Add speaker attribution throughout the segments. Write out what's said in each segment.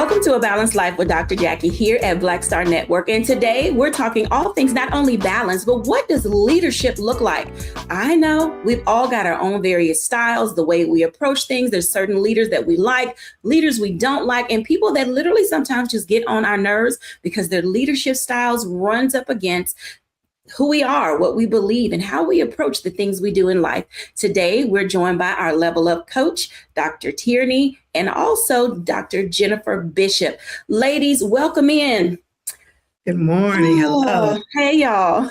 Speaker 1: Welcome to A Balanced Life with Dr. Jacquie here at Black Star Network. And today we're talking all things not only balance, but what does leadership look like? I know we've all got our own various styles, the way we approach things. There's certain leaders that we like, leaders we don't like, and people that literally sometimes just get on our nerves because their leadership styles runs up against who we are, what we believe, and how we approach the things we do in life. Today, we're joined by our Level Up coach, Dr. Tierney, and also Dr. Jennifer Bishop. Ladies, welcome in.
Speaker 2: Good morning. Hello.
Speaker 1: Hey, y'all.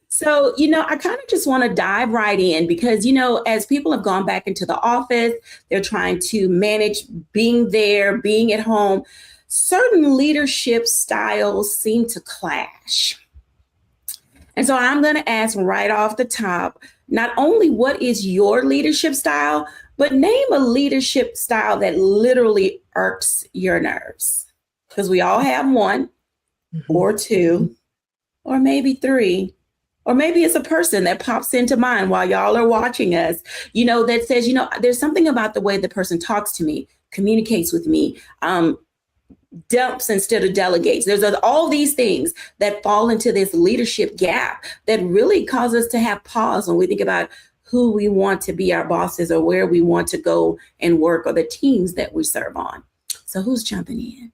Speaker 1: So, I kind of just want to dive right in because, as people have gone back into the office, they're trying to manage being there, being at home. Certain leadership styles seem to clash. And so I'm going to ask right off the top, not only what is your leadership style, but name a leadership style that literally irks your nerves. Because we all have one or two, or maybe three, or maybe it's a person that pops into mind while y'all are watching us, that says, there's something about the way the person talks to me, communicates with me, dumps instead of delegates. There's all these things that fall into this leadership gap that really cause us to have pause when we think about who we want to be our bosses or where we want to go and work or the teams that we serve on. So who's jumping in?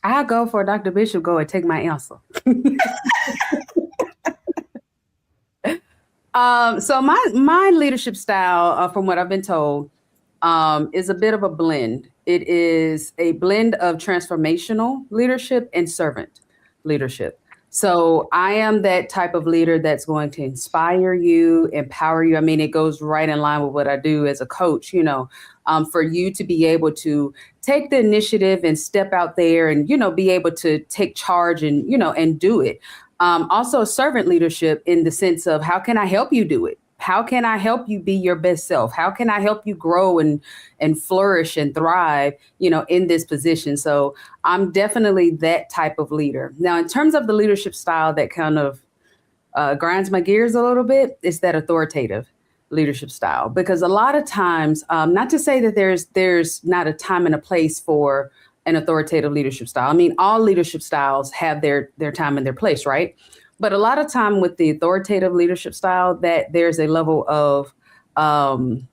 Speaker 3: I'll go for Dr. Bishop. Go and take my answer. So my leadership style, from what I've been told, is a bit of a blend. It is a blend of transformational leadership and servant leadership. So I am that type of leader that's going to inspire you, empower you. I mean, it goes right in line with what I do as a coach, for you to be able to take the initiative and step out there and, be able to take charge and, and do it. Also servant leadership in the sense of how can I help you do it? How can I help you be your best self? How can I help you grow and flourish and thrive, in this position? So I'm definitely that type of leader. Now, in terms of the leadership style that kind of grinds my gears a little bit, it's that authoritative leadership style. Because a lot of times, not to say that there's not a time and a place for an authoritative leadership style. I mean, all leadership styles have their time and their place, right? But a lot of time with the authoritative leadership style, that there's a level of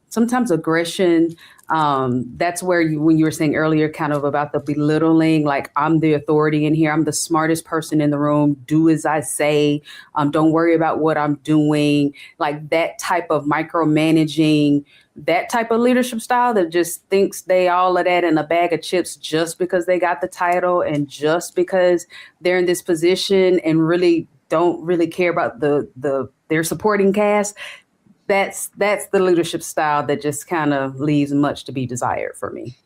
Speaker 3: sometimes aggression. That's where when you were saying earlier, kind of about the belittling, like I'm the authority in here. I'm the smartest person in the room. Do as I say. Don't worry about what I'm doing. Like that type of micromanaging, that type of leadership style that just thinks they all of that in a bag of chips just because they got the title and just because they're in this position and really don't really care about their supporting cast. That's the leadership style that just kind of leaves much to be desired for me.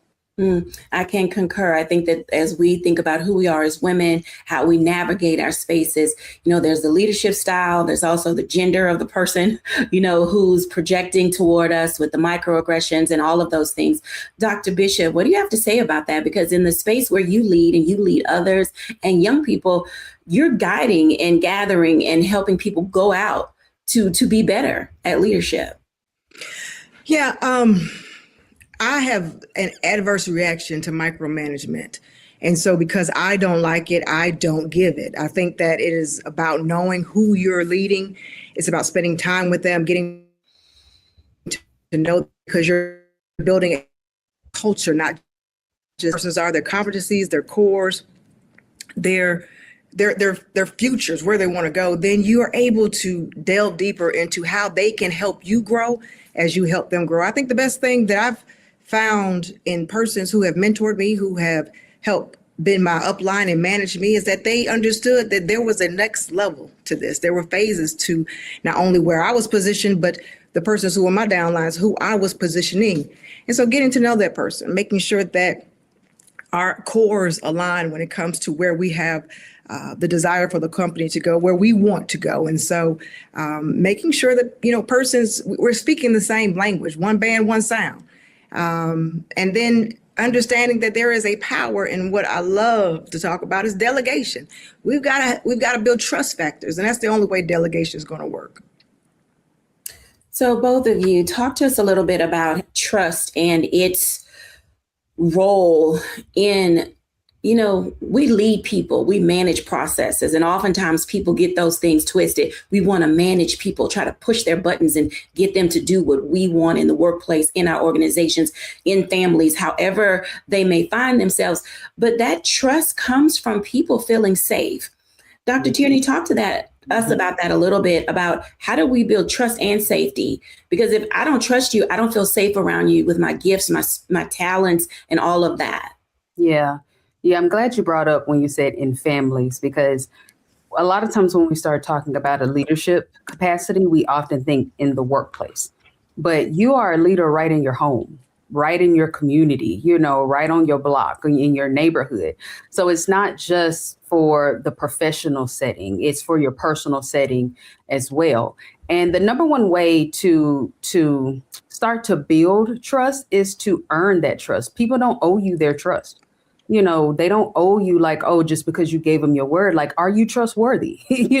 Speaker 1: I can concur. I think that as we think about who we are as women, how we navigate our spaces, there's the leadership style. There's also the gender of the person, who's projecting toward us with the microaggressions and all of those things. Dr. Bishop, what do you have to say about that? Because in the space where you lead and you lead others and young people, you're guiding and gathering and helping people go out to be better at leadership.
Speaker 2: Yeah. I have an adverse reaction to micromanagement. And so because I don't like it, I don't give it. I think that it is about knowing who you're leading. It's about spending time with them, getting to know, because you're building a culture, not just persons are their competencies, their cores, their futures, where they want to go. Then you are able to delve deeper into how they can help you grow as you help them grow. I think the best thing that I've found in persons who have mentored me, who have helped been my upline and managed me, is that they understood that there was a next level to this. There were phases to not only where I was positioned, but the persons who were my downlines, who I was positioning. And so getting to know that person, making sure that our cores align when it comes to where we have the desire for the company to go, where we want to go. And so making sure that, persons, we're speaking the same language, one band, one sound. And then understanding that there is a power in what I love to talk about is delegation. We've got to build trust factors, and that's the only way delegation is going to work.
Speaker 1: So both of you, talk to us a little bit about trust and its role in we lead people, we manage processes, and oftentimes people get those things twisted. We want to manage people, try to push their buttons and get them to do what we want in the workplace, in our organizations, in families, however they may find themselves. But that trust comes from people feeling safe. Dr. Tierney, talk to us about that a little bit, about how do we build trust and safety? Because if I don't trust you, I don't feel safe around you with my gifts, my talents, and all of that.
Speaker 3: Yeah. Yeah, I'm glad you brought up when you said in families, because a lot of times when we start talking about a leadership capacity, we often think in the workplace. But you are a leader right in your home, right in your community, right on your block, in your neighborhood. So it's not just for the professional setting, it's for your personal setting as well. And the number one way to start to build trust is to earn that trust. People don't owe you their trust. They don't owe you like, oh, just because you gave them your word. Like, are you trustworthy? Check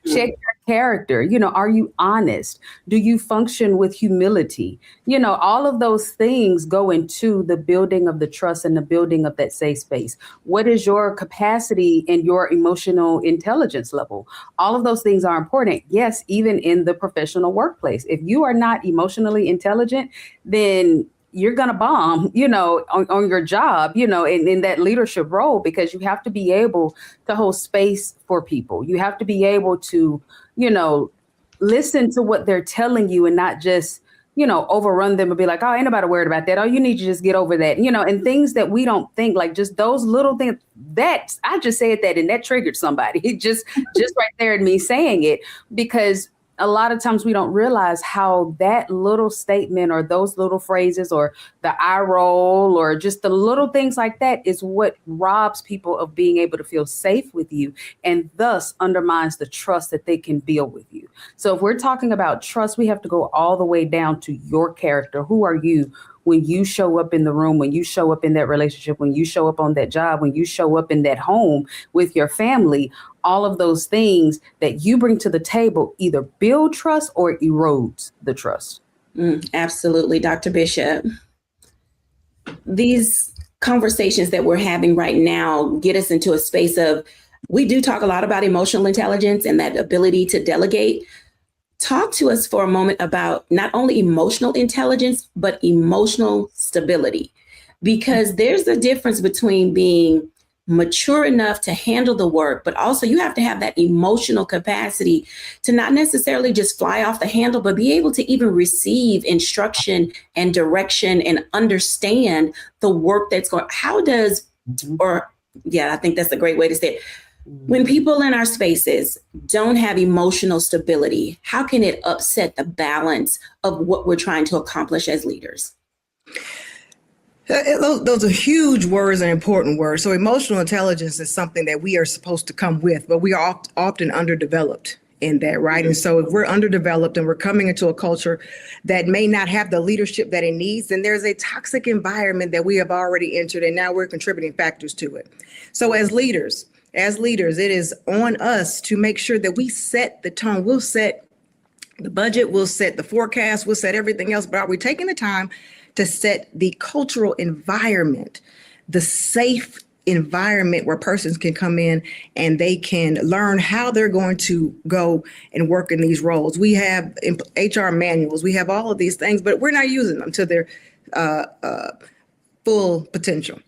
Speaker 3: your character. Are you honest? Do you function with humility? All of those things go into the building of the trust and the building of that safe space. What is your capacity and your emotional intelligence level? All of those things are important. Yes, even in the professional workplace. If you are not emotionally intelligent, then you're going to bomb, on your job, in that leadership role, because you have to be able to hold space for people. You have to be able to, listen to what they're telling you and not just, overrun them and be like, oh, ain't nobody worried about that. Oh, you need to just get over that, and things that we don't think, like just those little things that I just said that and that triggered somebody just right there in me saying it, because a lot of times we don't realize how that little statement or those little phrases or the eye roll or just the little things like that is what robs people of being able to feel safe with you, and thus undermines the trust that they can build with you. So if we're talking about trust, we have to go all the way down to your character. Who are you when you show up in the room, when you show up in that relationship, when you show up on that job, when you show up in that home with your family? All of those things that you bring to the table either build trust or erodes the trust.
Speaker 1: Absolutely, Dr. Bishop. These conversations that we're having right now get us into a space of, we do talk a lot about emotional intelligence and that ability to delegate. Talk to us for a moment about not only emotional intelligence, but emotional stability, because there's a difference between being mature enough to handle the work, but also you have to have that emotional capacity to not necessarily just fly off the handle, but be able to even receive instruction and direction and understand the work that's going. I think that's a great way to say it. When people in our spaces don't have emotional stability, how can it upset the balance of what we're trying to accomplish as leaders?
Speaker 2: Those are huge words and important words. So emotional intelligence is something that we are supposed to come with, but we are often underdeveloped in that, right? Mm-hmm. And so if we're underdeveloped and we're coming into a culture that may not have the leadership that it needs, then there's a toxic environment that we have already entered, and now we're contributing factors to it. So as leaders, it is on us to make sure that we set the tone. We'll set the budget, we'll set the forecast, we'll set everything else, but are we taking the time to set the cultural environment, the safe environment where persons can come in and they can learn how they're going to go and work in these roles? We have HR manuals, we have all of these things, but we're not using them to their full potential.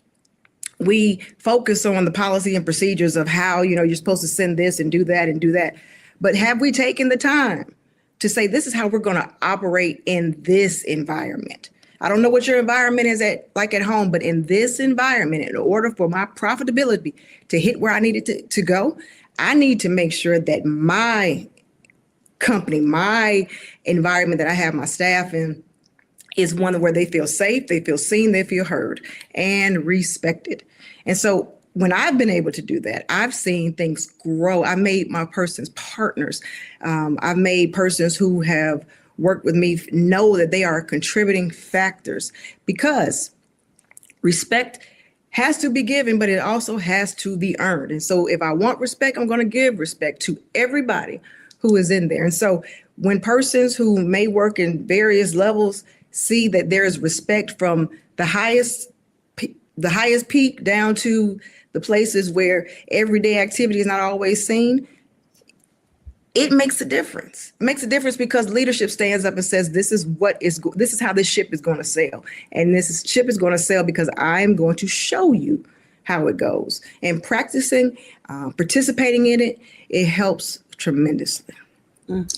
Speaker 2: We focus on the policy and procedures of how, you're supposed to send this and do that and do that. But have we taken the time to say, this is how we're going to operate in this environment? I don't know what your environment is like at home, but in this environment, in order for my profitability to hit where I need it to go, I need to make sure that my company, my environment that I have my staff in, is one where they feel safe, they feel seen, they feel heard and respected. And so when I've been able to do that, I've seen things grow. I made my persons partners. I've made persons who have worked with me know that they are contributing factors, because respect has to be given, but it also has to be earned. And so if I want respect, I'm going to give respect to everybody who is in there. And so when persons who may work in various levels see that there is respect from the highest peak down to the places where everyday activity is not always seen, it makes a difference. It makes a difference because leadership stands up and says, this is how this ship is going to sail. And ship is going to sail because I'm going to show you how it goes. And practicing, participating in it, it helps tremendously.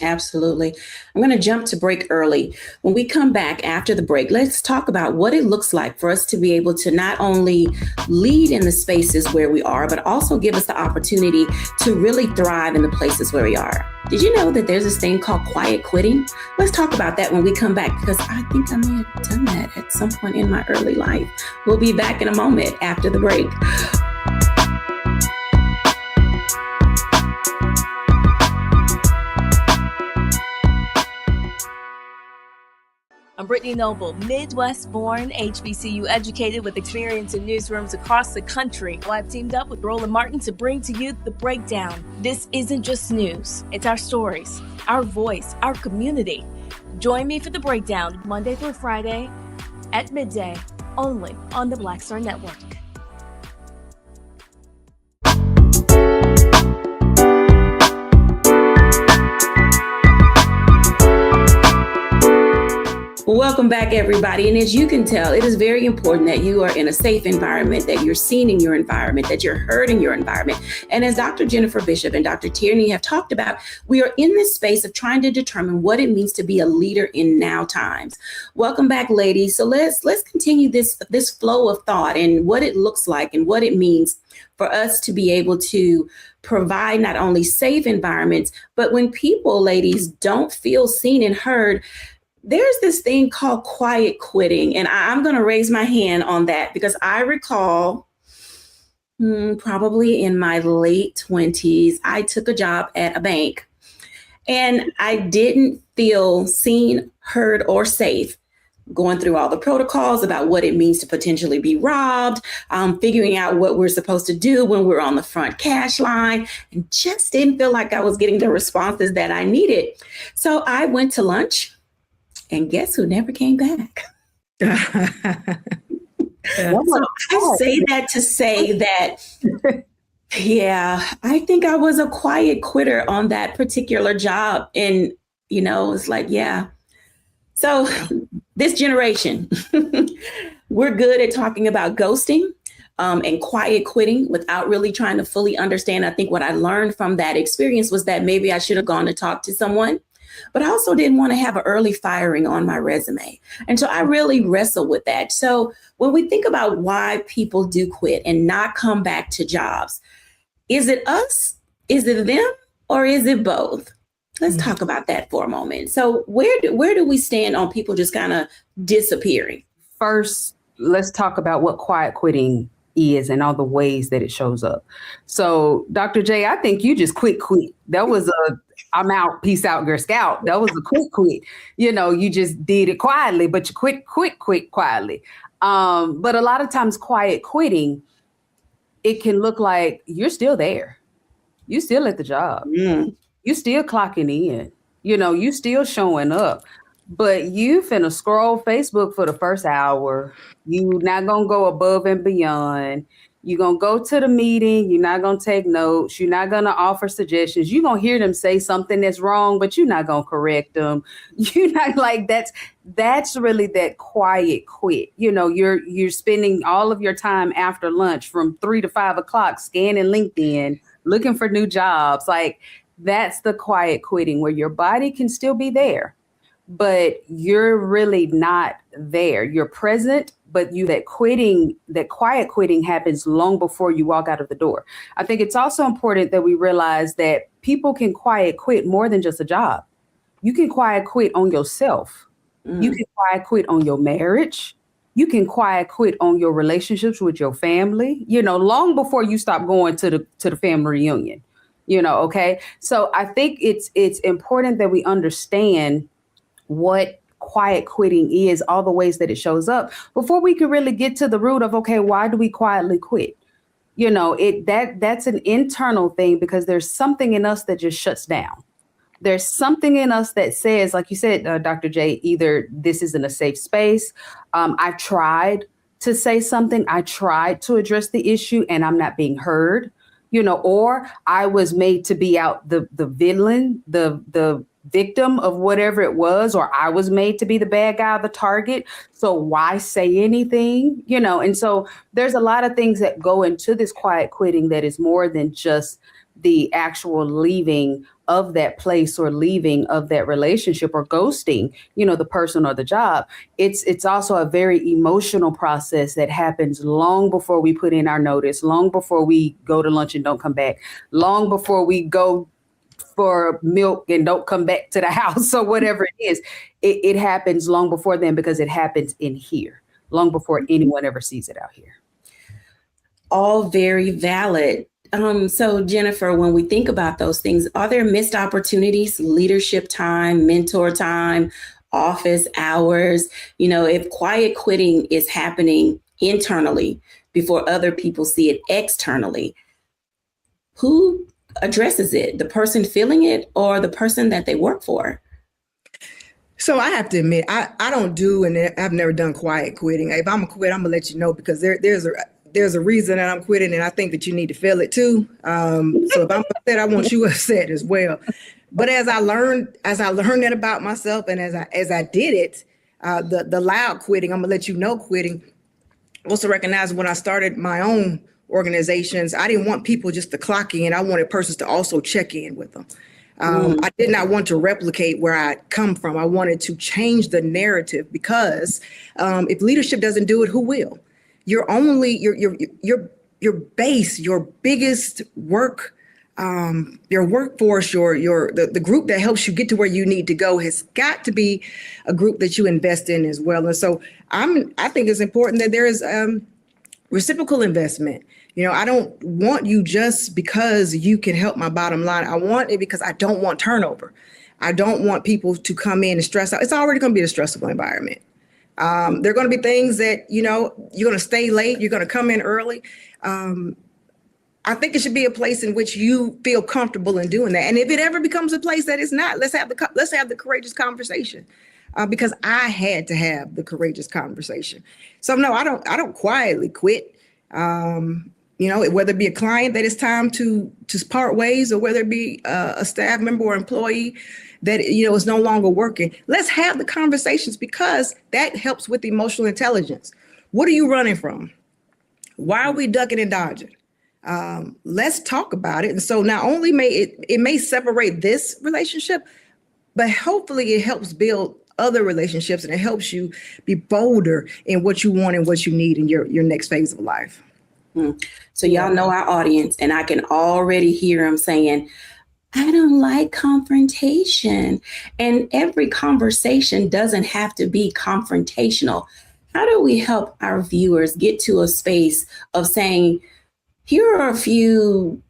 Speaker 1: Absolutely. I'm going to jump to break early. When we come back after the break, let's talk about what it looks like for us to be able to not only lead in the spaces where we are, but also give us the opportunity to really thrive in the places where we are. Did you know that there's this thing called quiet quitting? Let's talk about that when we come back, because I think I may have done that at some point in my early life. We'll be back in a moment after the break.
Speaker 4: I'm Brittany Noble, Midwest-born, HBCU educated with experience in newsrooms across the country. Well, I've teamed up with Roland Martin to bring to you The Breakdown. This isn't just news. It's our stories, our voice, our community. Join me for The Breakdown, Monday through Friday at midday, only on the Black Star Network.
Speaker 1: Welcome back, everybody. And as you can tell, it is very important that you are in a safe environment, that you're seen in your environment, that you're heard in your environment. And as Dr. Jennifer Bishop and Dr. Tierney have talked about, we are in this space of trying to determine what it means to be a leader in now times. Welcome back, ladies. So let's continue this flow of thought and what it looks like and what it means for us to be able to provide not only safe environments, but when people, ladies, don't feel seen and heard, there's this thing called quiet quitting. And I'm going to raise my hand on that because I recall probably in my late 20s, I took a job at a bank and I didn't feel seen, heard, or safe. Going through all the protocols about what it means to potentially be robbed, figuring out what we're supposed to do when we're on the front cash line, and just didn't feel like I was getting the responses that I needed. So I went to lunch. And guess who never came back? So I say that to say that, yeah, I think I was a quiet quitter on that particular job. And, it's like, yeah. So this generation, we're good at talking about ghosting and quiet quitting without really trying to fully understand. I think what I learned from that experience was that maybe I should have gone to talk to someone. But I also didn't want to have an early firing on my resume. And so I really wrestle with that. So when we think about why people do quit and not come back to jobs, is it us? Is it them? Or is it both? Let's talk about that for a moment. So where do we stand on people just kind of disappearing? First,
Speaker 3: Let's talk about what quiet quitting is and all the ways that it shows up. So Dr. J, I think you just quit. That was I'm out, peace out, Girl Scout. That was a quit. You just did it quietly, but you quit quietly. But a lot of times quiet quitting, it can look like you're still there. You still at the job. You still clocking in. You still showing up. But you finna scroll Facebook for the first hour. You not gonna go above and beyond. You're going to go to the meeting. You're not going to take notes. You're not going to offer suggestions. You're going to hear them say something that's wrong, but you're not going to correct them. You're not like that's really that quiet quit. You're spending all of your time after lunch from 3 to 5 o'clock scanning LinkedIn, looking for new jobs. Like that's the quiet quitting where your body can still be there, but you're really not there. You're present, but that quiet quitting happens long before you walk out of the door. I think it's also important that we realize that people can quiet quit more than just a job. You can quiet quit on yourself. You can quiet quit on your marriage. You can quiet quit on your relationships with your family, long before you stop going to the family reunion, okay? So I think it's important that we understand what quiet quitting is, all the ways that it shows up before we can really get to the root of, okay, why do we quietly quit? That's an internal thing because there's something in us that just shuts down. There's something in us that says, like you said, Dr. J, either this isn't a safe space. I've tried to say something. I tried to address the issue and I'm not being heard, or I was made to be out the villain, the victim of whatever it was, or I was made to be the bad guy, the target. So why say anything, And so there's a lot of things that go into this quiet quitting that is more than just the actual leaving of that place or leaving of that relationship or ghosting, the person or the job. It's also a very emotional process that happens long before we put in our notice, long before we go to lunch and don't come back, long before we go for milk and don't come back to the house or whatever it is. It happens long before then because it happens in here, long before anyone ever sees it out here.
Speaker 1: All very valid. So Jennifer, when we think about those things, are there missed opportunities, leadership time, mentor time, office hours? If quiet quitting is happening internally before other people see it externally, who addresses it? The person feeling it or the person that they work for?
Speaker 2: So I have to admit, I don't do, and I've never done quiet quitting. If I'm gonna quit, I'm gonna let you know, because there's a reason that I'm quitting, and I think that you need to feel it too. So if I'm upset, I want you upset as well. But as I learned that about myself, and as I did it, the loud quitting, I'm gonna let you know quitting. Also recognize when I started my own organizations, I didn't want people just to clock in. I wanted persons to also check in with them. I did not want to replicate where I come from. I wanted to change the narrative, because if leadership doesn't do it, who will? Your base, your biggest work, your workforce, the group that helps you get to where you need to go has got to be a group that you invest in as well. And so I think it's important that there is reciprocal investment. I don't want you just because you can help my bottom line. I want it because I don't want turnover. I don't want people to come in and stress out. It's already going to be a stressful environment. There are going to be things that, you're going to stay late. You're going to come in early. I think it should be a place in which you feel comfortable in doing that. And if it ever becomes a place that it's not, let's have the courageous conversation. Because I had to have the courageous conversation. So no, I don't quietly quit. Whether it be a client that it's time to part ways, or whether it be a staff member or employee that is no longer working. Let's have the conversations, because that helps with emotional intelligence. What are you running from? Why are we ducking and dodging? Let's talk about it. And so not only may it separate this relationship, but hopefully it helps build other relationships, and it helps you be bolder in what you want and what you need in your next phase of life.
Speaker 1: So y'all know our audience, and I can already hear them saying, I don't like confrontation. And every conversation doesn't have to be confrontational. How do we help our viewers get to a space of saying, here are a few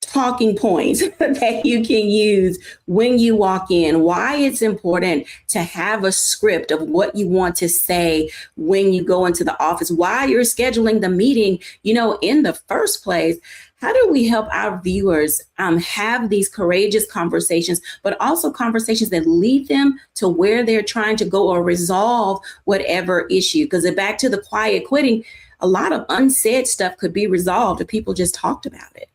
Speaker 1: talking points that you can use when you walk in, why it's important to have a script of what you want to say when you go into the office, why you're scheduling the meeting, in the first place? How do we help our viewers have these courageous conversations, but also conversations that lead them to where they're trying to go or resolve whatever issue? Because back to the quiet quitting, a lot of unsaid stuff could be resolved if people just talked about it.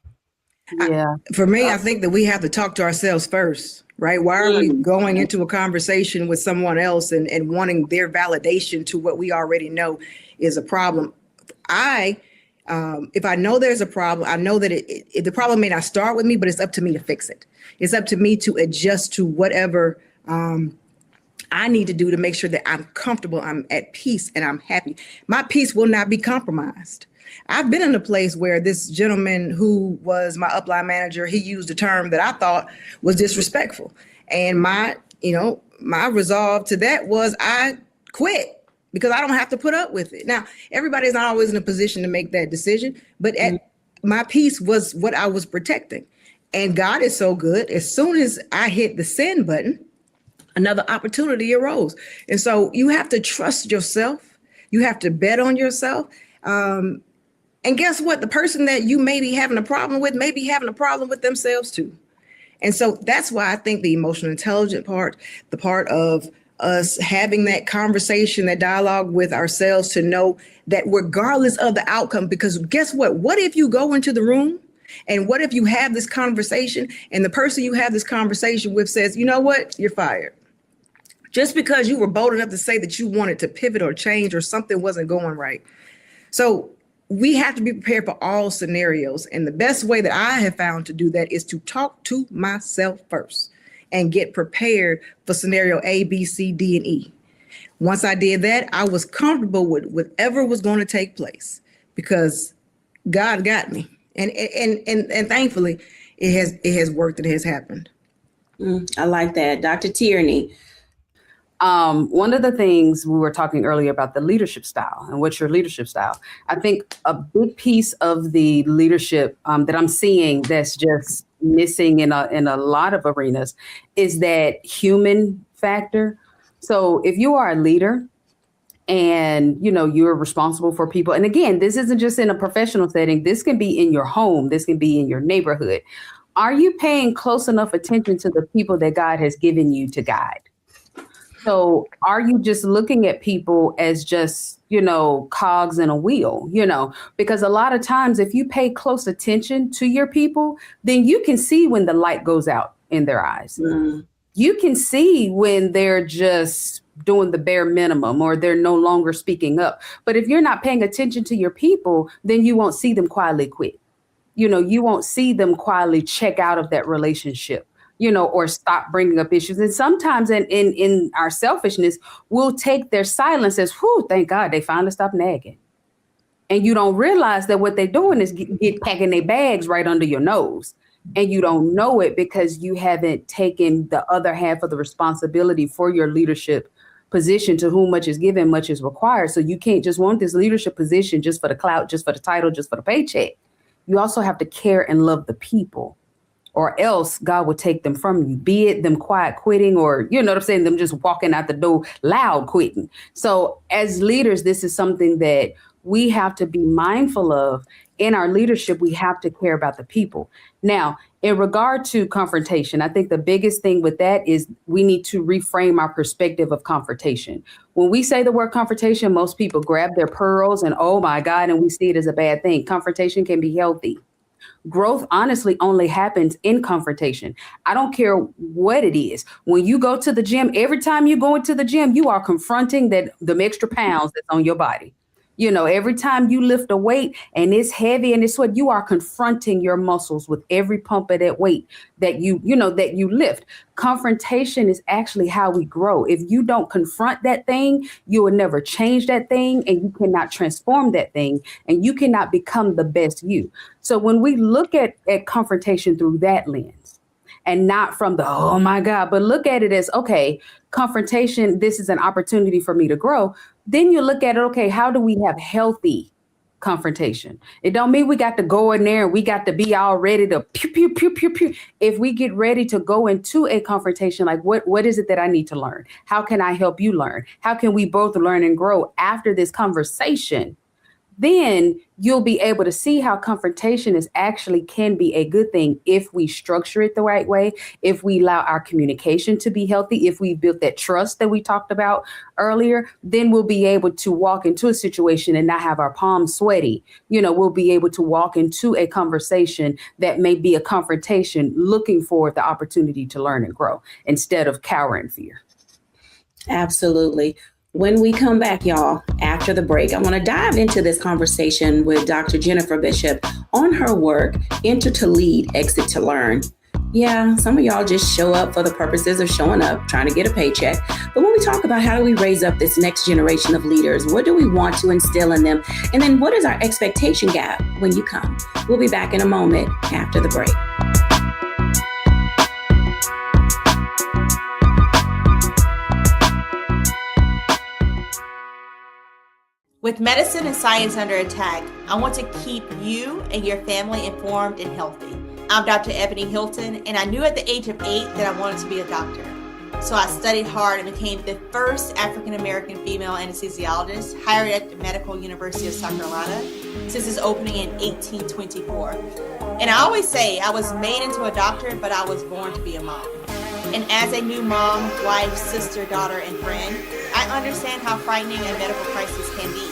Speaker 3: Yeah.
Speaker 2: For me, I think that we have to talk to ourselves first, right? Why are we going into a conversation with someone else and wanting their validation to what we already know is a problem? If I know there's a problem, I know that the problem may not start with me, but it's up to me to fix it. It's up to me to adjust to whatever I need to do to make sure that I'm comfortable, I'm at peace, and I'm happy. My peace will not be compromised. I've been in a place where this gentleman who was my upline manager, he used a term that I thought was disrespectful. And my resolve to that was I quit, because I don't have to put up with it. Now, everybody's not always in a position to make that decision, but my peace was what I was protecting. And God is so good. As soon as I hit the send button, another opportunity arose. And so you have to trust yourself. You have to bet on yourself. And guess what? The person that you may be having a problem with may be having a problem with themselves too. And so that's why I think the emotional intelligence part, the part of us having that conversation, that dialogue with ourselves to know that regardless of the outcome, because guess what if you go into the room and what if you have this conversation and the person you have this conversation with says, you know what, you're fired. Just because you were bold enough to say that you wanted to pivot or change or something wasn't going right. So we have to be prepared for all scenarios. And the best way that I have found to do that is to talk to myself first and get prepared for scenario A, B, C, D, and E. Once I did that, I was comfortable with whatever was going to take place because God got me. And thankfully, it has worked. It has happened.
Speaker 1: I like that. Dr. Tierney.
Speaker 3: One of the things we were talking earlier about the leadership style and what's your leadership style. I think a big piece of the leadership that I'm seeing that's just missing in a lot of arenas is that human factor. So if you are a leader and, you know, you're responsible for people, and again, this isn't just in a professional setting, this can be in your home, this can be in your neighborhood. Are you paying close enough attention to the people that God has given you to guide? So are you just looking at people as just, you know, cogs in a wheel, you know, because a lot of times if you pay close attention to your people, then you can see when the light goes out in their eyes. You can see when they're just doing the bare minimum or they're no longer speaking up. But if you're not paying attention to your people, then you won't see them quietly quit. You know, you won't see them quietly check out of that relationship, you know, or stop bringing up issues. And sometimes in our selfishness, we'll take their silence as, whew, thank God they finally stopped nagging. And you don't realize that what they're doing is get packing their bags right under your nose. And you don't know it because you haven't taken the other half of the responsibility for your leadership position. To whom much is given, much is required. So you can't just want this leadership position just for the clout, just for the title, just for the paycheck. You also have to care and love the people, or else God will take them from you, be it them quiet quitting or, you know what I'm saying, them just walking out the door loud quitting. So as leaders, this is something that we have to be mindful of. In our leadership, we have to care about the people. Now, in regard to confrontation, I think the biggest thing with that is we need to reframe our perspective of confrontation. When we say the word confrontation, most people grab their pearls and, oh my God, and we see it as a bad thing. Confrontation can be healthy. Growth honestly only happens in confrontation. I don't care what it is. When you go to the gym, every time you go into the gym, you are confronting them extra pounds that's on your body. You know, every time you lift a weight and it's heavy and it's what you are confronting your muscles with every pump of that weight that you lift. Confrontation is actually how we grow. If you don't confront that thing, you will never change that thing, and you cannot transform that thing, and you cannot become the best you. So when we look at confrontation through that lens, and not from the, oh my God, but look at it as, okay, confrontation, this is an opportunity for me to grow. Then you look at it, okay, how do we have healthy confrontation? It don't mean we got to go in there and we got to be all ready to pew, pew, pew, pew, pew. If we get ready to go into a confrontation, like what is it that I need to learn? How can I help you learn? How can we both learn and grow after this conversation? Then you'll be able to see how confrontation can be a good thing if we structure it the right way, if we allow our communication to be healthy, if we built that trust that we talked about earlier. Then we'll be able to walk into a situation and not have our palms sweaty. You know, we'll be able to walk into a conversation that may be a confrontation, looking for the opportunity to learn and grow instead of cower in fear.
Speaker 1: Absolutely. When we come back, y'all, after the break, I want to dive into this conversation with Dr. Jennifer Bishop on her work, Enter to Lead, Exit to Learn. Yeah, some of y'all just show up for the purposes of showing up, trying to get a paycheck. But when we talk about how do we raise up this next generation of leaders, what do we want to instill in them? And then what is our expectation gap when you come? We'll be back in a moment after the break.
Speaker 5: With medicine and science under attack, I want to keep you and your family informed and healthy. I'm Dr. Ebony Hilton, and I knew at the age of 8 that I wanted to be a doctor. So I studied hard and became the first African-American female anesthesiologist hired at the Medical University of South Carolina since its opening in 1824. And I always say I was made into a doctor, but I was born to be a mom. And as a new mom, wife, sister, daughter, and friend, I understand how frightening a medical crisis can be.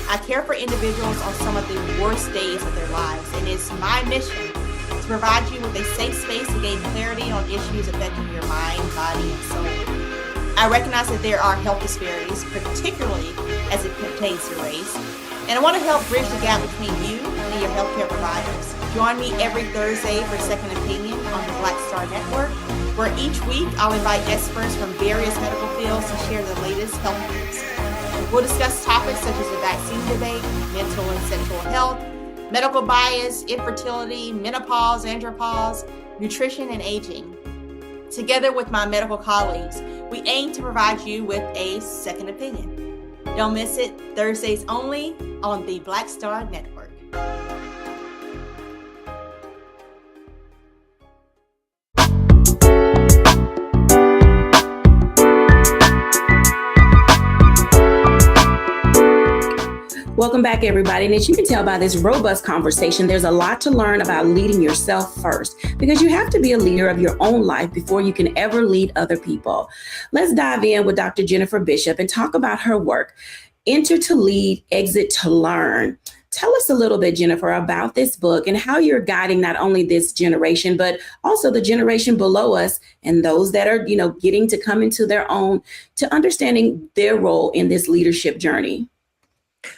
Speaker 5: I care for individuals on some of the worst days of their lives, and it's my mission to provide you with a safe space to gain clarity on issues affecting your mind, body, and soul. I recognize that there are health disparities, particularly as it pertains to race, and I want to help bridge the gap between you and your healthcare providers. Join me every Thursday for Second Opinion on the Black Star Network, where each week I'll invite experts from various medical fields to share the latest health news. We'll discuss topics such as the vaccine debate, mental and sexual health, medical bias, infertility, menopause, andropause, nutrition, and aging. Together with my medical colleagues, we aim to provide you with a second opinion. Don't miss it, Thursdays only on the Black Star Network.
Speaker 1: Welcome back, everybody. And as you can tell by this robust conversation, there's a lot to learn about leading yourself first, because you have to be a leader of your own life before you can ever lead other people. Let's dive in with Dr. Jennifer Bishop and talk about her work, Enter to Lead, Exit to Learn. Tell us a little bit, Jennifer, about this book and how you're guiding not only this generation, but also the generation below us and those that are, getting to come into their own, to understanding their role in this leadership journey.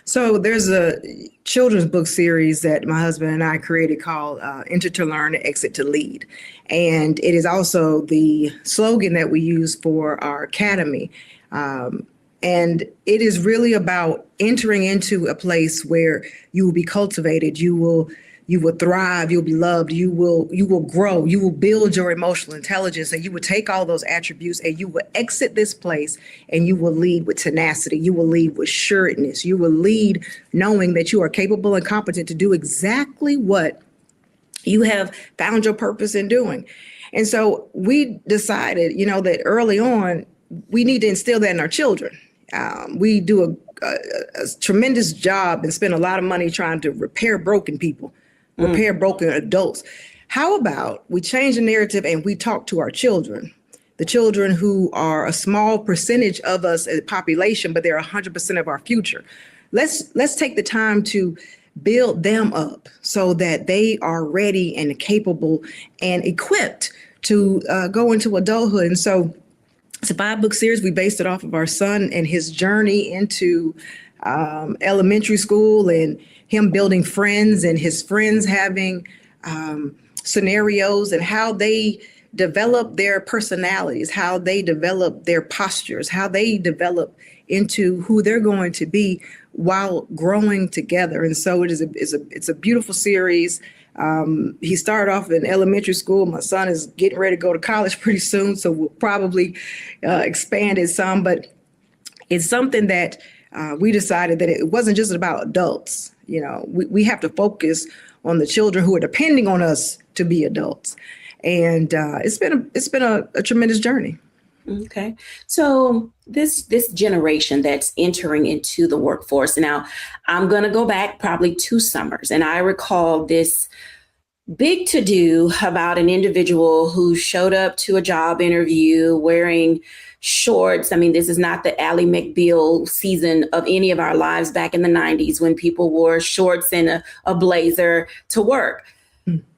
Speaker 2: So there's a children's book series that my husband and I created called Enter to Learn, Exit to Lead. And it is also the slogan that we use for our academy. And it is really about entering into a place where you will be cultivated, you will thrive, you'll be loved, you will grow, you will build your emotional intelligence, and you will take all those attributes and you will exit this place and you will lead with tenacity, you will lead with sureness, you will lead knowing that you are capable and competent to do exactly what you have found your purpose in doing. And so we decided, that early on, we need to instill that in our children. We do a tremendous job and spend a lot of money trying to repair broken people, repair broken adults. How about we change the narrative and we talk to our children, the children who are a small percentage of us as a population, but they're 100% of our future. Let's take the time to build them up so that they are ready and capable and equipped to go into adulthood. And so it's a 5-book series. We based it off of our son and his journey into elementary school and him building friends and his friends having scenarios and how they develop their personalities, how they develop their postures, how they develop into who they're going to be while growing together. And so it's a beautiful series. He started off in elementary school. My son is getting ready to go to college pretty soon, so we'll probably expand it some. But it's something that we decided that it wasn't just about adults. We have to focus on the children who are depending on us to be adults. And it's been a tremendous journey.
Speaker 1: Okay. So this generation that's entering into the workforce. Now, I'm going to go back probably 2 summers. And I recall this big to-do about an individual who showed up to a job interview wearing shorts. I mean, this is not the Ally McBeal season of any of our lives back in the 90s when people wore shorts and a blazer to work.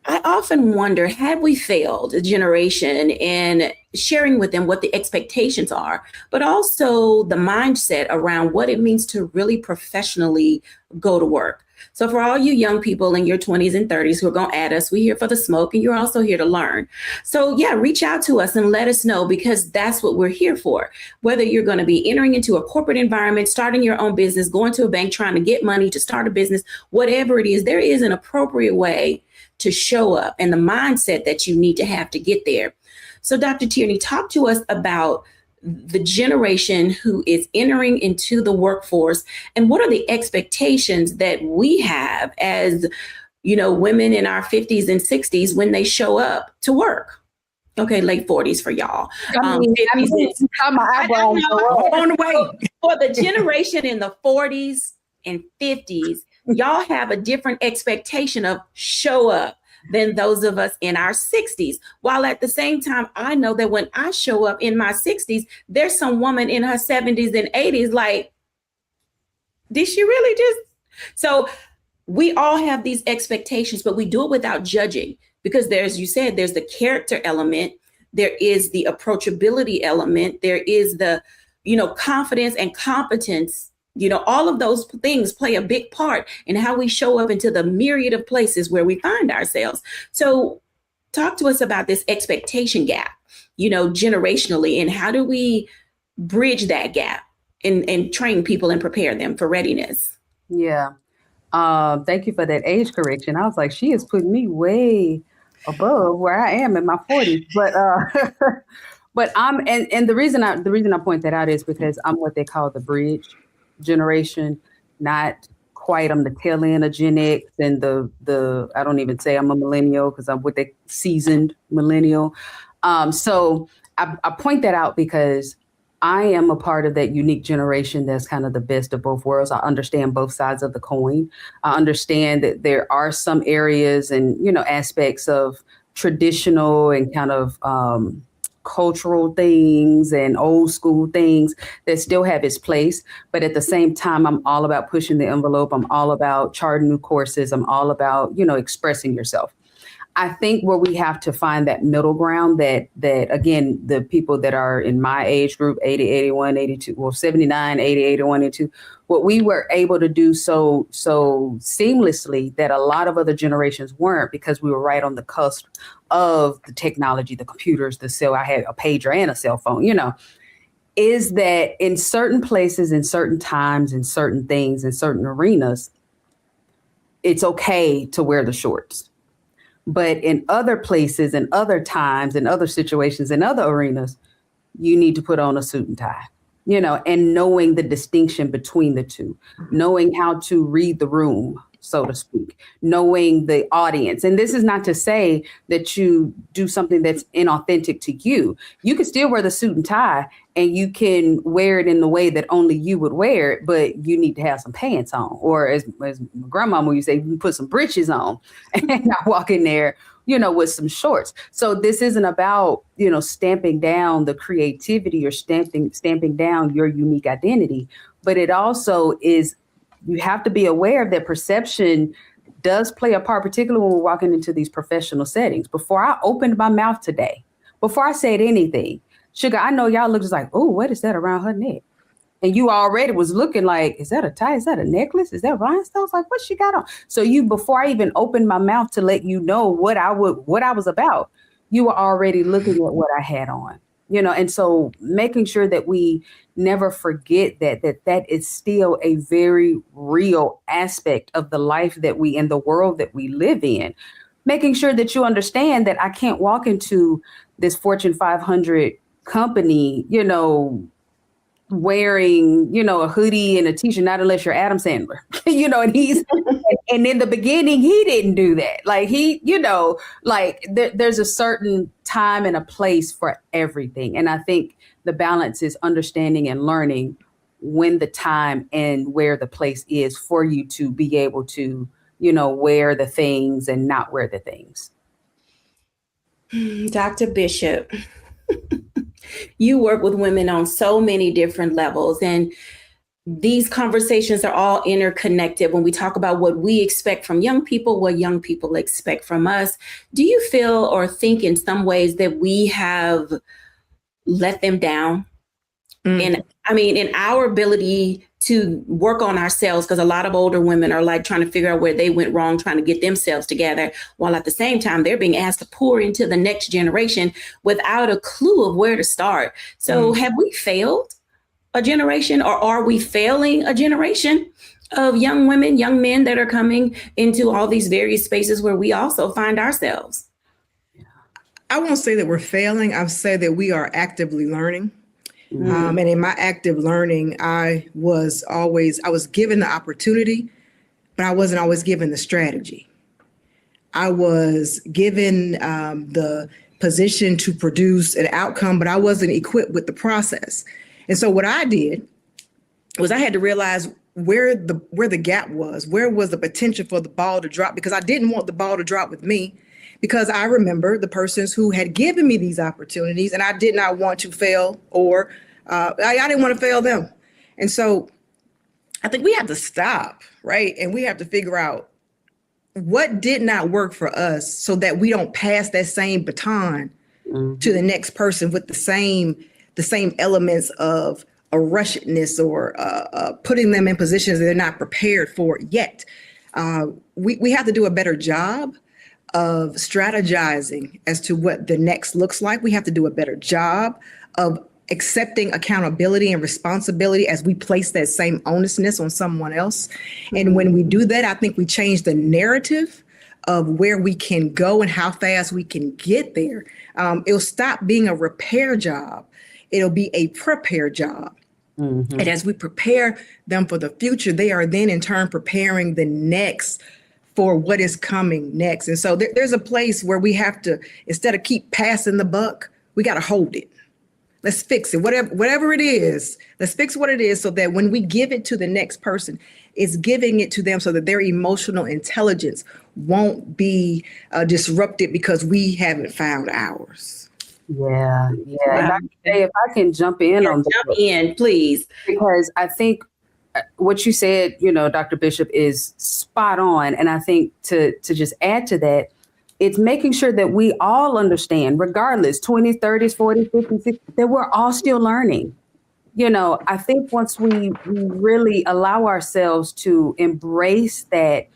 Speaker 1: I often wonder, had we failed a generation in sharing with them what the expectations are, but also the mindset around what it means to really professionally go to work. So for all you young people in your 20s and 30s who are going to add us, we're here for the smoke and you're also here to learn. So yeah, reach out to us and let us know, because that's what we're here for. Whether you're going to be entering into a corporate environment, starting your own business, going to a bank, trying to get money to start a business, whatever it is, there is an appropriate way to show up and the mindset that you need to have to get there. So Dr. Tierney, talk to us about the generation who is entering into the workforce and what are the expectations that we have as, women in our 50s and 60s when they show up to work. Okay, late 40s for y'all.
Speaker 3: My eyebrows
Speaker 1: on the way. For the generation in the 40s and 50s, y'all have a different expectation of show up. than those of us in our 60s. While at the same time, I know that when I show up in my 60s, there's some woman in her 70s and 80s like, did she really just? So we all have these expectations, but we do it without judging, because there's, you said, there's the character element, there is the approachability element, there is the, confidence and competence. All of those things play a big part in how we show up into the myriad of places where we find ourselves. So talk to us about this expectation gap, generationally, and how do we bridge that gap and train people and prepare them for readiness?
Speaker 3: Yeah. Thank you for that age correction. I was like, she is putting me way above where I am in my 40s. But and the reason I point that out is because I'm what they call the bridge generation, not quite. I'm the tail end of Gen X and the I don't even say I'm a millennial, because I'm what they seasoned millennial. So I point that out because I am a part of that unique generation that's kind of the best of both worlds. I understand both sides of the coin. I understand that there are some areas and, aspects of traditional and kind of cultural things and old school things that still have its place. But at the same time, I'm all about pushing the envelope. I'm all about charting new courses. I'm all about, expressing yourself. I think where we have to find that middle ground that again, the people that are in my age group, 80, 81, 82, well, 79, 80, 81, 82, what we were able to do so seamlessly that a lot of other generations weren't, because we were right on the cusp of the technology, the computers, the cell. I had a pager and a cell phone, is that in certain places, in certain times, in certain things, in certain arenas, it's okay to wear the shorts. But in other places and other times and other situations and other arenas, you need to put on a suit and tie, and knowing the distinction between the two, knowing how to read the room, so to speak, knowing the audience. And this is not to say that you do something that's inauthentic to you. You can still wear the suit and tie and you can wear it in the way that only you would wear it, but you need to have some pants on. Or as my grandmama used to say, you can put some breeches on and I walk in there, with some shorts. So this isn't about, stamping down the creativity or stamping down your unique identity, but it also is, you have to be aware that perception does play a part, particularly when we're walking into these professional settings. Before I opened my mouth today, before I said anything, Sugar, I know y'all look just like, oh, what is that around her neck? And you already was looking like, is that a tie? Is that a necklace? Is that rhinestones? Like, what she got on? So before I even opened my mouth to let you know what I was about, you were already looking at what I had on, and so making sure that we never forget that is still a very real aspect of the life that we, in the world that we live in, making sure that you understand that I can't walk into this Fortune 500 company, wearing, a hoodie and a t-shirt, not unless you're Adam Sandler, and in the beginning, he didn't do that. Like there's a certain time and a place for everything. And I think the balance is understanding and learning when the time and where the place is for you to be able to, wear the things and not wear the things.
Speaker 1: Dr. Bishop, you work with women on so many different levels, and these conversations are all interconnected when we talk about what we expect from young people, what young people expect from us. Do you feel or think in some ways that we have let them down? And I mean, in our ability to work on ourselves, because a lot of older women are like trying to figure out where they went wrong, trying to get themselves together, while at the same time, they're being asked to pour into the next generation without a clue of where to start. So have we failed a generation, or are we failing a generation of young women, young men that are coming into all these various spaces where we also find ourselves?
Speaker 2: I won't say that we're failing. I'll say that we are actively learning. And in my active learning, I was given the opportunity, but I wasn't always given the strategy. I was given the position to produce an outcome, but I wasn't equipped with the process. And so what I did was I had to realize where the gap was, where was the potential for the ball to drop, because I didn't want the ball to drop with me. because I remember the persons who had given me these opportunities, and I did not want to fail, or I didn't want to fail them. And so I think we have to stop, right? And we have to figure out what did not work for us so that we don't pass that same baton to the next person with the same elements of a rushedness or putting them in positions that they're not prepared for yet. We have to do a better job of strategizing as to what the next looks like. We have to do a better job of accepting accountability and responsibility as we place that same onusness on someone else. And when we do that, I think we change the narrative of where we can go and how fast we can get there. It'll stop being a repair job. It'll be a prepare job. And as we prepare them for the future, they are then in turn preparing the next for what is coming next. And so there's a place where we have to, instead of keep passing the buck, we got to hold it. Let's fix it, whatever it is. Let's fix what it is so that when we give it to the next person, it's giving it to them so that their emotional intelligence won't be disrupted because we haven't found ours.
Speaker 3: Yeah. Dr. J, if I can jump in on this.
Speaker 1: Jump in, please.
Speaker 3: Because I think what you said, Dr. Bishop, is spot on. And I think to just add to that, it's making sure that we all understand, regardless, 20s, 30s, 40s, 50s, 60s, that we're all still learning. I think once we really allow ourselves to embrace that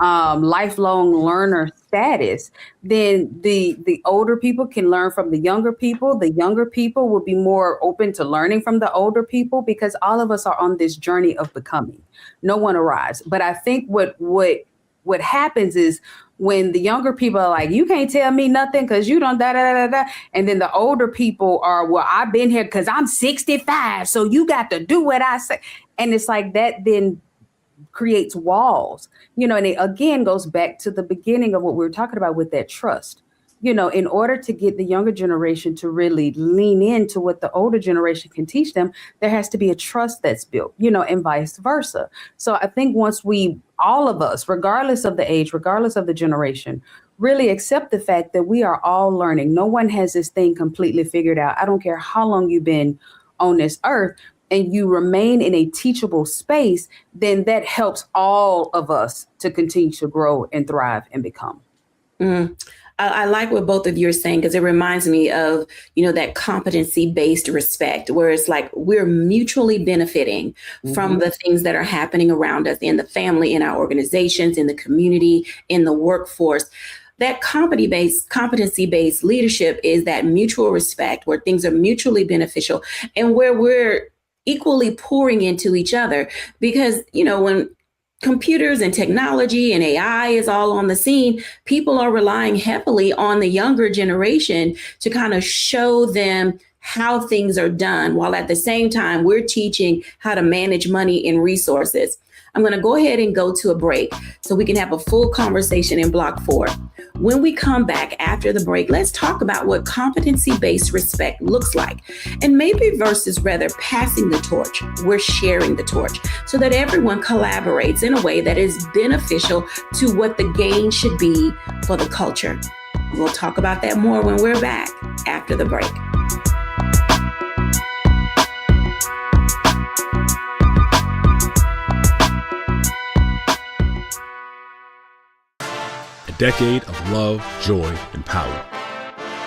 Speaker 3: lifelong learner status, then the older people can learn from the younger people. The younger people will be more open to learning from the older people, because all of us are on this journey of becoming. No one arrives. But I think what happens is, when the younger people are like, you can't tell me nothing because you don't da. And then the older people are, well, I've been here because I'm 65. So you got to do what I say. And it's like that then creates walls, and it again goes back to the beginning of what we were talking about with that trust. In order to get the younger generation to really lean into what the older generation can teach them, there has to be a trust that's built, and vice versa. So I think once all of us, regardless of the age, regardless of the generation, really accept the fact that we are all learning. No one has this thing completely figured out. I don't care how long you've been on this earth, and you remain in a teachable space, then that helps all of us to continue to grow and thrive and become.
Speaker 1: I like what both of you are saying, because it reminds me of, that competency-based respect, where it's like we're mutually benefiting from the things that are happening around us in the family, in our organizations, in the community, in the workforce. That competency-based leadership is that mutual respect where things are mutually beneficial and where we're equally pouring into each other. Because, when computers and technology and AI is all on the scene, people are relying heavily on the younger generation to kind of show them how things are done, while at the same time we're teaching how to manage money and resources. I'm going to go ahead and go to a break so we can have a full conversation in Block 4. When we come back after the break, let's talk about what competency-based respect looks like. And maybe versus rather passing the torch, we're sharing the torch so that everyone collaborates in a way that is beneficial to what the gain should be for the culture. We'll talk about that more when we're back after the break.
Speaker 6: Decade of love, joy, and power.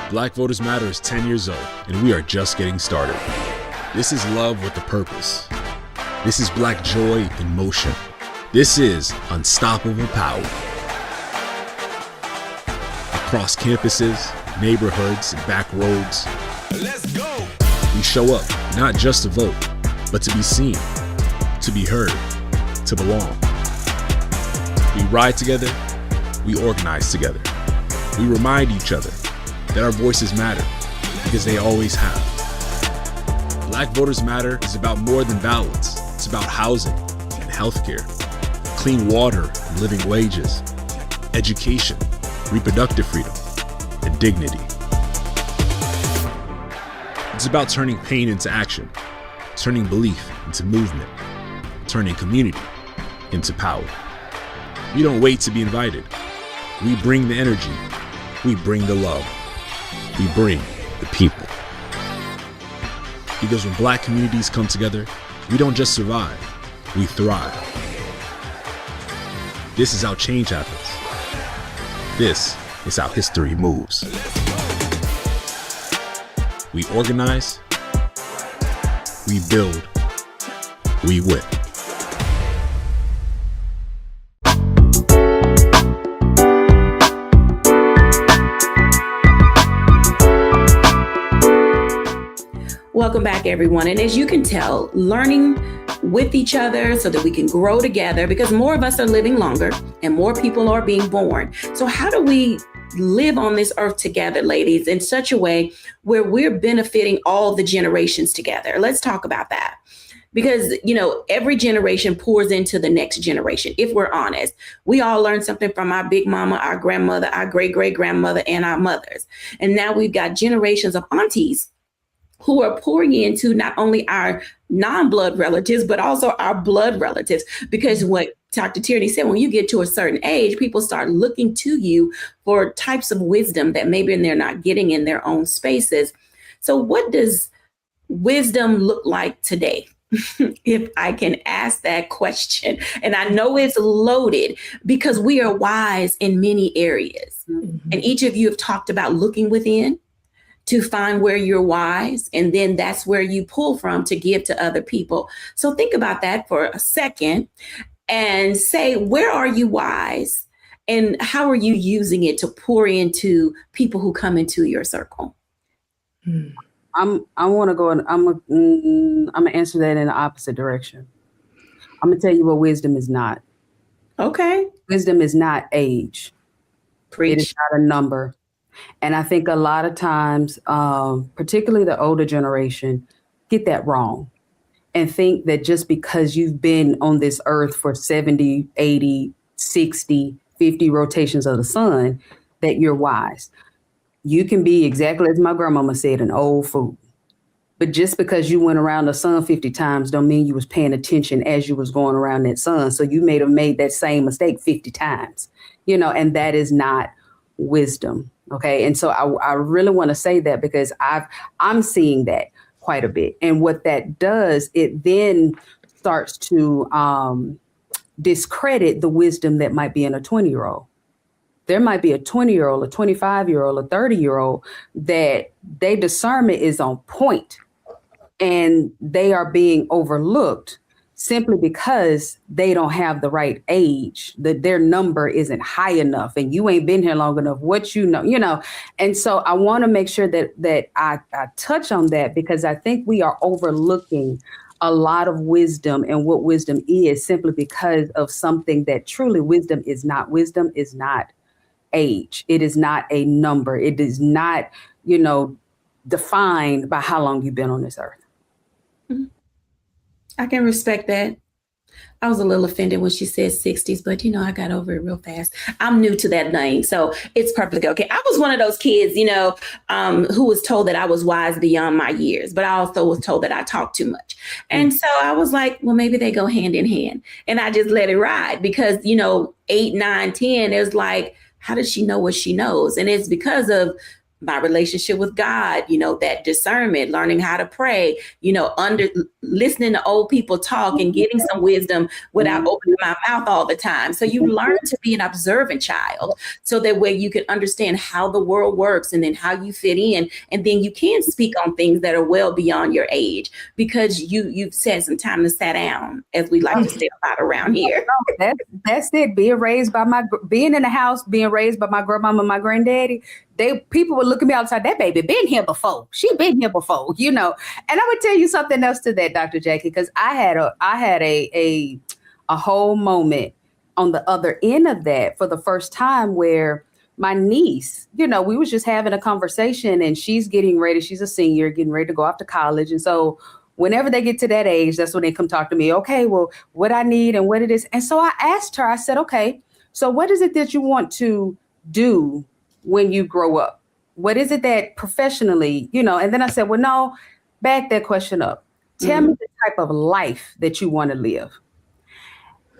Speaker 6: Black Voters Matter is 10 years old, and we are just getting started. This is love with a purpose. This is Black joy in motion. This is unstoppable power. Across campuses, neighborhoods, and back roads, let's go! We show up not just to vote, but to be seen, to be heard, to belong. We ride together. We organize together. We remind each other that our voices matter, because they always have. Black Voters Matter is about more than ballots. It's about housing and healthcare, clean water and living wages, education, reproductive freedom, and dignity. It's about turning pain into action, turning belief into movement, turning community into power. We don't wait to be invited. We bring the energy. We bring the love. We bring the people. Because when Black communities come together, we don't just survive, we thrive. This is how change happens. This is how history moves. We organize, we build, we win.
Speaker 1: Welcome back, everyone. And as you can tell, learning with each other so that we can grow together, because more of us are living longer and more people are being born. So how do we live on this earth together, ladies, in such a way where we're benefiting all the generations together? Let's talk about that. Because, every generation pours into the next generation. If we're honest, we all learned something from our big mama, our grandmother, our great great grandmother, and our mothers. And now we've got generations of aunties who are pouring into not only our non-blood relatives, but also our blood relatives. Because what Dr. Tierney said, when you get to a certain age, people start looking to you for types of wisdom that maybe they're not getting in their own spaces. So what does wisdom look like today? If I can ask that question. And I know it's loaded because we are wise in many areas. Mm-hmm. And each of you have talked about looking within to find where you're wise. And then that's where you pull from to give to other people. So think about that for a second and say, where are you wise? And how are you using it to pour into people who come into your circle?
Speaker 3: I want to go and I'm gonna answer that in the opposite direction. I'm gonna tell you what wisdom is not.
Speaker 1: Okay.
Speaker 3: Wisdom is not age.
Speaker 1: Preach.
Speaker 3: It is not a number. And I think a lot of times, particularly the older generation, get that wrong and think that just because you've been on this earth for 70, 80, 60, 50 rotations of the sun, that you're wise. You can be, exactly as my grandmama said, an old fool. But just because you went around the sun 50 times don't mean you was paying attention as you was going around that sun. So you may have made that same mistake 50 times, and that is not wisdom. Okay. And so I really want to say that because I'm seeing that quite a bit. And what that does, it then starts to discredit the wisdom that might be in a 20-year-old. There might be a 20-year-old, a 25-year-old, a 30-year-old that their discernment is on point and they are being overlooked simply because they don't have the right age, that their number isn't high enough and you ain't been here long enough, And so I want to make sure that I touch on that because I think we are overlooking a lot of wisdom and what wisdom is simply because of something that truly wisdom is not. Wisdom is not age. It is not a number. It is not, defined by how long you've been on this earth.
Speaker 1: I can respect that. I was a little offended when she said 60s, but I got over it real fast. I'm new to that name, so it's perfectly okay. I was one of those kids, who was told that I was wise beyond my years, but I also was told that I talked too much. And so I was like, well, maybe they go hand in hand. And I just let it ride because, 8, 9, 10 is like, how does she know what she knows? And it's because of my relationship with God, that discernment, learning how to pray, listening to old people talk and getting some wisdom without opening my mouth all the time. So you learn to be an observant child so that way you can understand how the world works and then how you fit in. And then you can speak on things that are well beyond your age because you've said some time to sit down, as we like to say about around here.
Speaker 3: That's it. Being in the house, being raised by my grandmama and my granddaddy. People would look at me outside. That baby been here before. She been here before, And I would tell you something else to that, Dr. Jacquie, because I had a whole moment on the other end of that for the first time where my niece, we was just having a conversation and she's getting ready. She's a senior, getting ready to go off to college. And so whenever they get to that age, that's when they come talk to me. Okay, well, what I need and what it is. And so I asked her, I said, okay, so what is it that you want to do when you grow up? What is it that professionally, and then I said, well, no, back that question up. Tell me the type of life that you want to live.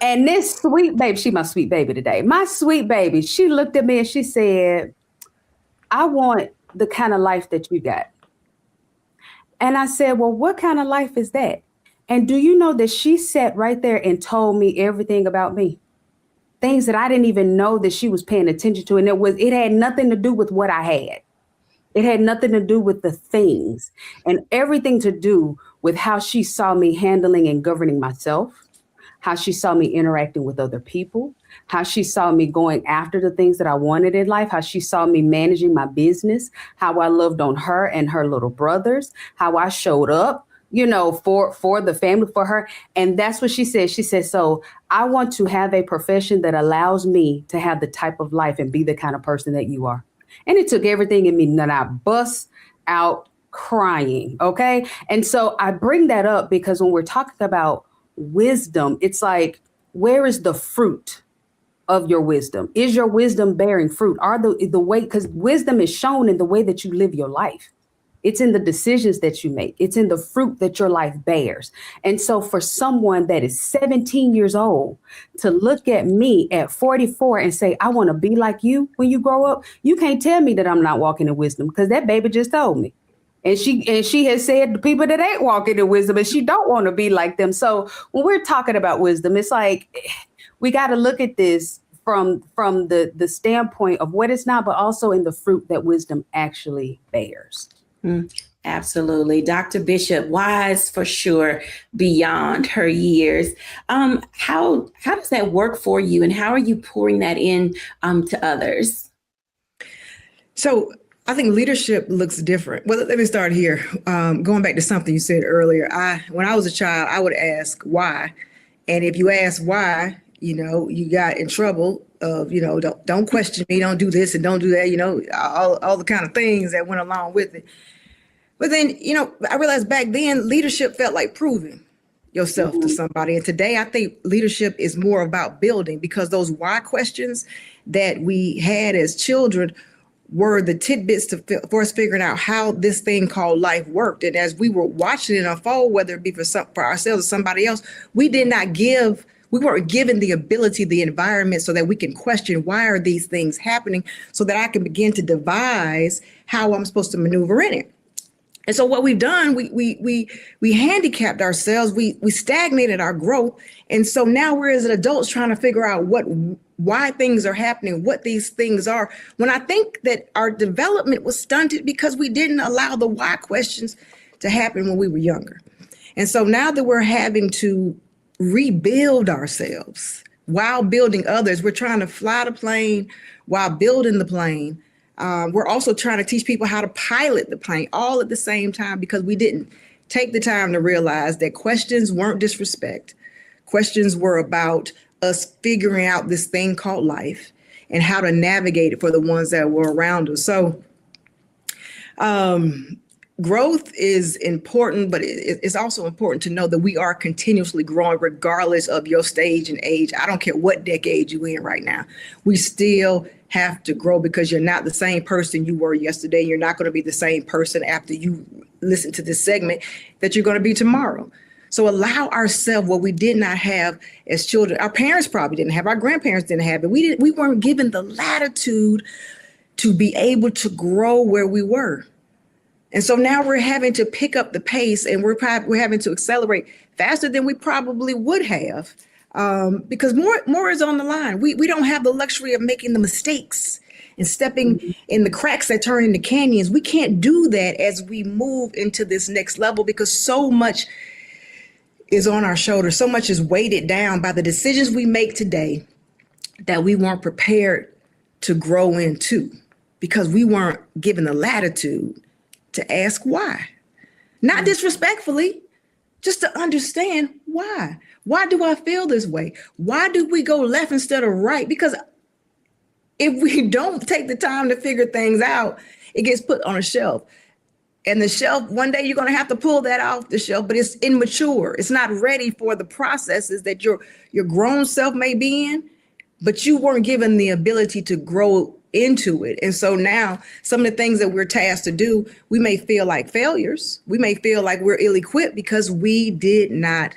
Speaker 3: And this sweet baby, she my sweet baby today. My sweet baby, she looked at me and she said, I want the kind of life that you got. And I said, well, what kind of life is that? And do you know that she sat right there and told me everything about me? Things that I didn't even know that she was paying attention to. And it had nothing to do with what I had. It had nothing to do with the things, and everything to do with how she saw me handling and governing myself, how she saw me interacting with other people, how she saw me going after the things that I wanted in life, how she saw me managing my business, how I loved on her and her little brothers, how I showed up, for the family, for her. And that's what she said. She said, so I want to have a profession that allows me to have the type of life and be the kind of person that you are. And it took everything in me that I bust out crying. Okay. And so I bring that up because when we're talking about wisdom, it's like, where is the fruit of your wisdom? Is your wisdom bearing fruit? Are the way, because wisdom is shown in the way that you live your life. It's in the decisions that you make. It's in the fruit that your life bears. And so for someone that is 17 years old to look at me at 44 and say, I want to be like you when you grow up, you can't tell me that I'm not walking in wisdom, because that baby just told me. And she has said to people that ain't walking in wisdom and she don't want to be like them. So when we're talking about wisdom, it's like we got to look at this from the standpoint of what it's not, but also in the fruit that wisdom actually bears.
Speaker 1: Absolutely. Dr. Bishop, wise for sure, beyond her years. How does that work for you, and how are you pouring that in to others?
Speaker 2: So I think leadership looks different. Well, let me start here. Going back to something you said earlier, when I was a child, I would ask why. And if you ask why, you got in trouble of, don't question me, don't do this and don't do that, all the kind of things that went along with it. But then, I realized back then leadership felt like proving yourself to somebody. And today I think leadership is more about building, because those why questions that we had as children were the tidbits for us figuring out how this thing called life worked. And as we were watching it unfold, whether it be for ourselves or somebody else, we weren't given the ability, the environment, so that we can question, why are these things happening, so that I can begin to devise how I'm supposed to maneuver in it. And so what we've done, we handicapped ourselves, we stagnated our growth. And so now we're as adults trying to figure out why things are happening, what these things are, when I think that our development was stunted because we didn't allow the why questions to happen when we were younger. And so now that we're having to rebuild ourselves while building others, we're trying to fly the plane while building the plane. We're also trying to teach people how to pilot the plane all at the same time, because we didn't take the time to realize that questions weren't disrespect. Questions were about us figuring out this thing called life and how to navigate it for the ones that were around us. So growth is important, but it's also important to know that we are continuously growing regardless of your stage and age. I don't care what decade you're in right now. We still have to grow, because you're not the same person you were yesterday. You're not going to be the same person after you listen to this segment that you're going to be tomorrow. So allow ourselves what we did not have as children. Our parents probably didn't have, our grandparents didn't have it. We weren't given the latitude to be able to grow where we were. And so now we're having to pick up the pace, and we're having to accelerate faster than we probably would have, because more is on the line. We don't have the luxury of making the mistakes and stepping in the cracks that turn into canyons. We can't do that as we move into this next level, because so much is on our shoulders. So much is weighted down by the decisions we make today that we weren't prepared to grow into, because we weren't given the latitude to ask why. Not disrespectfully, just to understand why. Why do I feel this way? Why do we go left instead of right? Because if we don't take the time to figure things out, it gets put on a shelf. And the shelf, one day you're going to have to pull that off the shelf, but it's immature. It's not ready for the processes that your grown self may be in, but you weren't given the ability to grow into it. And so now some of the things that we're tasked to do, we may feel like failures. We may feel like we're ill-equipped because we did not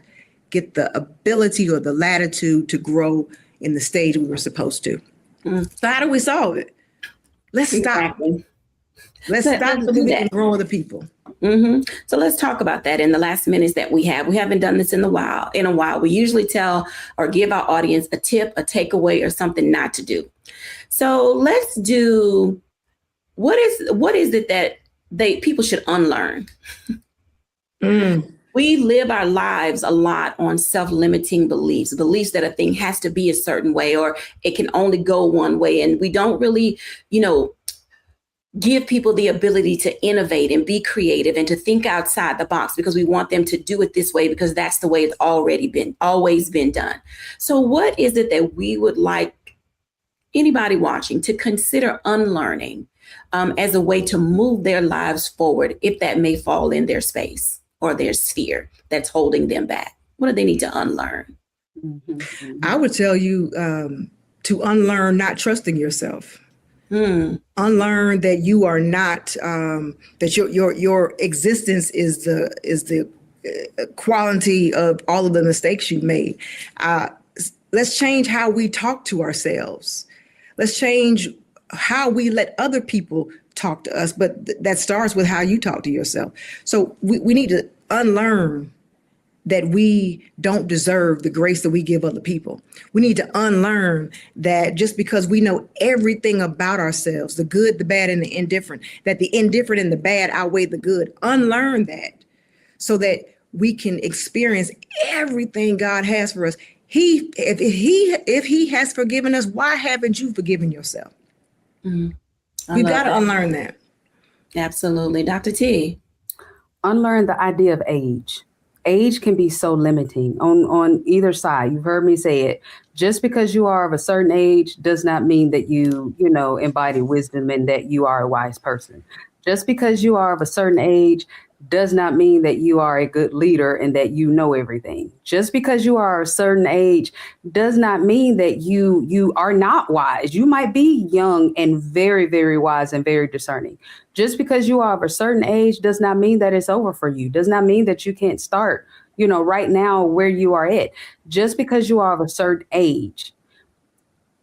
Speaker 2: get the ability or the latitude to grow in the stage we were supposed to. So how do we solve it? Let's stop. Let's stop so that we can grow other people.
Speaker 1: So let's talk about that in the last minutes that we have. We haven't done this in a while. We usually tell or give our audience a tip, a takeaway, or something not to do. So let's do, what is it that people should unlearn? We live our lives a lot on self-limiting beliefs that a thing has to be a certain way or it can only go one way. And we don't really, give people the ability to innovate and be creative and to think outside the box because we want them to do it this way because that's the way it's always been done. So what is it that we would like anybody watching to consider unlearning as a way to move their lives forward if that may fall in their space or their sphere that's holding them back? What do they need to unlearn?
Speaker 2: I would tell you to unlearn not trusting yourself. Unlearn that you are not, that your existence is the quality of all of the mistakes you've made. Let's change how we talk to ourselves. Let's change how we let other people talk to us, but that starts with how you talk to yourself. So we need to unlearn that we don't deserve the grace that we give other people. We need to unlearn that just because we know everything about ourselves, the good, the bad, and the indifferent, that the indifferent and the bad outweigh the good. Unlearn that so that we can experience everything God has for us. If he has forgiven us, why haven't you forgiven yourself? We've got to unlearn that.
Speaker 1: Absolutely. Dr. T.
Speaker 3: Unlearn the idea of age. Age can be so limiting on either side. You've heard me say it. Just because you are of a certain age does not mean that you embody wisdom and that you are a wise person. Just because you are of a certain age does not mean that you are a good leader and that you know everything. Just because you are a certain age does not mean that you are not wise. You might be young and very, very wise and very discerning. Just because you are of a certain age does not mean that it's over for you. Does not mean that you can't start, right now where you are at. Just because you are of a certain age,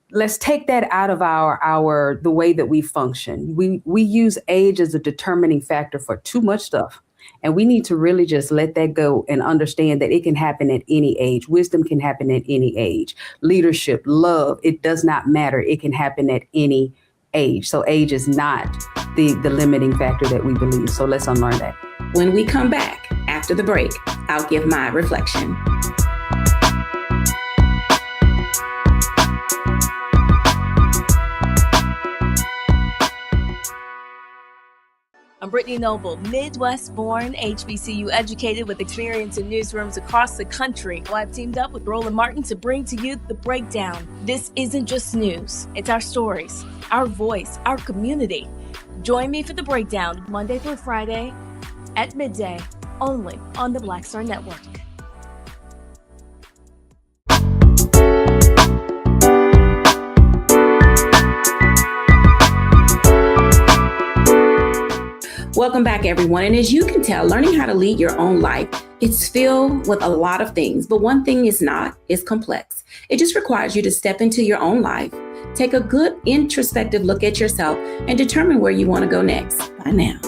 Speaker 3: let's take that out of the way that we function. We use age as a determining factor for too much stuff. And we need to really just let that go and understand that it can happen at any age. Wisdom can happen at any age. Leadership, love, it does not matter. It can happen at any age. So age is not the limiting factor that we believe. So let's unlearn that.
Speaker 1: When we come back after the break, I'll give my reflection.
Speaker 4: I'm Brittany Noble, Midwest-born, HBCU educated with experience in newsrooms across the country. Well, I've teamed up with Roland Martin to bring to you The Breakdown. This isn't just news. It's our stories, our voice, our community. Join me for The Breakdown, Monday through Friday at midday, only on the Black Star Network.
Speaker 1: Welcome back, everyone. And as you can tell, learning how to lead your own life, it's filled with a lot of things, but one thing is not, it's complex. It just requires you to step into your own life, take a good introspective look at yourself, and determine where you want to go next. Bye now.